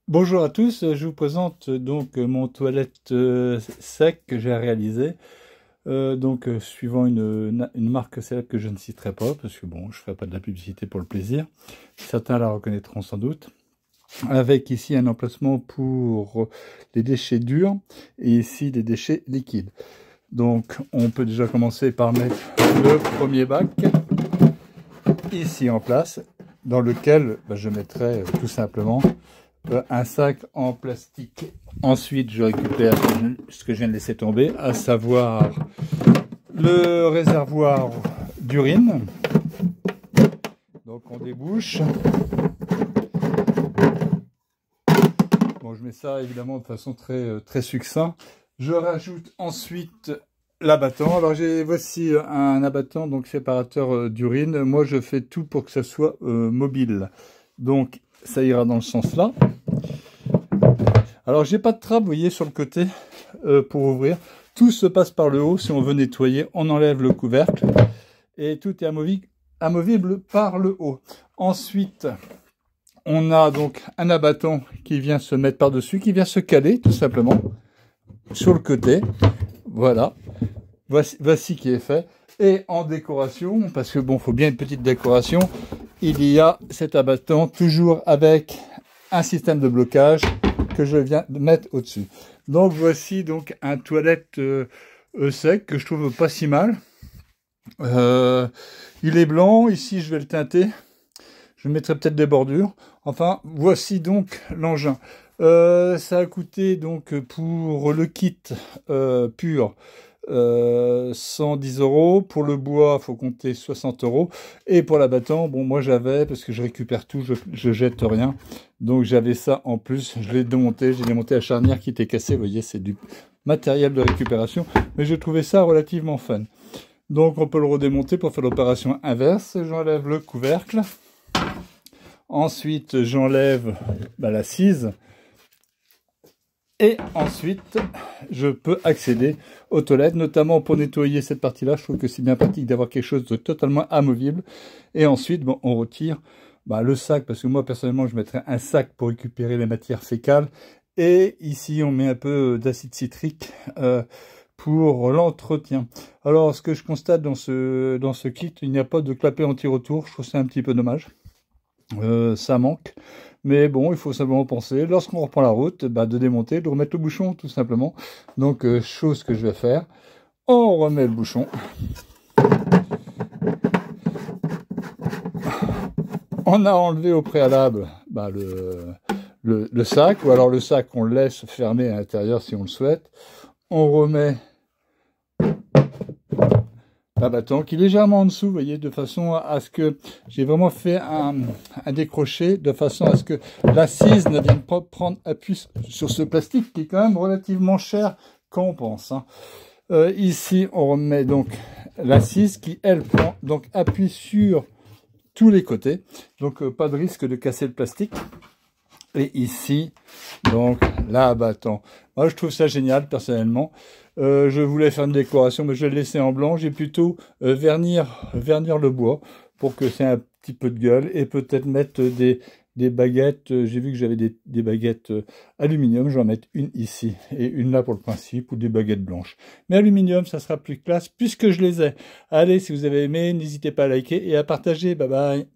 Bonjour à tous, je vous présente donc mon toilette sec que j'ai réalisé. Suivant une marque célèbre que je ne citerai pas, parce que bon, je ne ferai pas de la publicité pour le plaisir. Certains la reconnaîtront sans doute. Avec ici un emplacement pour les déchets durs et ici les déchets liquides. Donc on peut déjà commencer par mettre le premier bac ici en place, dans lequel je mettrai tout simplement un sac en plastique. Ensuite, je récupère ce que je viens de laisser tomber, à savoir le réservoir d'urine. Donc on débouche. Bon, je mets ça évidemment de façon très succincte. Je rajoute ensuite l'abattant. Alors voici un abattant, donc séparateur d'urine. Moi, je fais tout pour que ça soit mobile. Donc ça ira dans le sens là. Alors j'ai pas de trappe, vous voyez, sur le côté pour ouvrir. Tout se passe par le haut. Si on veut nettoyer, on enlève le couvercle et tout est amovible par le haut. Ensuite, on a donc un abattant qui vient se mettre par-dessus, qui vient se caler tout simplement sur le côté. Voilà, voici qui est fait. Et en décoration, parce que bon, faut bien une petite décoration, il y a cet abattant toujours avec un système de blocage que je viens de mettre au-dessus. Donc voici donc un toilette sec que je trouve pas si mal. Il est blanc, ici je vais le teinter. Je mettrai peut-être des bordures. Enfin, voici donc l'engin. Ça a coûté donc pour le kit pur 110 €. Pour le bois, faut compter 60 €. Et pour l'abattant, bon, moi j'avais, parce que je récupère tout, je jette rien. Donc j'avais ça en plus. Je l'ai démonté. J'ai démonté la charnière qui était cassée. Vous voyez, c'est du matériel de récupération. Mais je trouvais ça relativement fun. Donc on peut le redémonter pour faire l'opération inverse. J'enlève le couvercle. Ensuite, j'enlève l'assise. Et ensuite, je peux accéder aux toilettes, notamment pour nettoyer cette partie-là. Je trouve que c'est bien pratique d'avoir quelque chose de totalement amovible. Et ensuite, bon, on retire le sac, parce que moi, personnellement, je mettrais un sac pour récupérer les matières fécales. Et ici, on met un peu d'acide citrique pour l'entretien. Alors, ce que je constate dans ce kit, il n'y a pas de clapet anti-retour. Je trouve ça un petit peu dommage. Ça manque. Mais bon, il faut simplement penser, lorsqu'on reprend la route, de démonter, de remettre le bouchon, tout simplement. Donc, chose que je vais faire. On remet le bouchon. On a enlevé au préalable le sac, ou alors le sac, on le laisse fermer à l'intérieur si on le souhaite. On remet l'abattant qui est légèrement en dessous, vous voyez, de façon à ce que j'ai vraiment fait un décroché, de façon à ce que l'assise ne vienne pas prendre appui sur ce plastique qui est quand même relativement cher quand on pense. Ici, on remet donc l'assise qui, elle, prend donc appui sur tous les côtés, donc pas de risque de casser le plastique. Et ici, donc, l'abattant. Moi, je trouve ça génial, personnellement. Je voulais faire une décoration, mais je vais le laisser en blanc. J'ai plutôt vernir le bois pour que c'est un petit peu de gueule. Et peut-être mettre des baguettes. J'ai vu que j'avais des baguettes aluminium. Je vais en mettre une ici et une là pour le principe, ou des baguettes blanches. Mais aluminium, ça sera plus classe puisque je les ai. Allez, si vous avez aimé, n'hésitez pas à liker et à partager. Bye bye.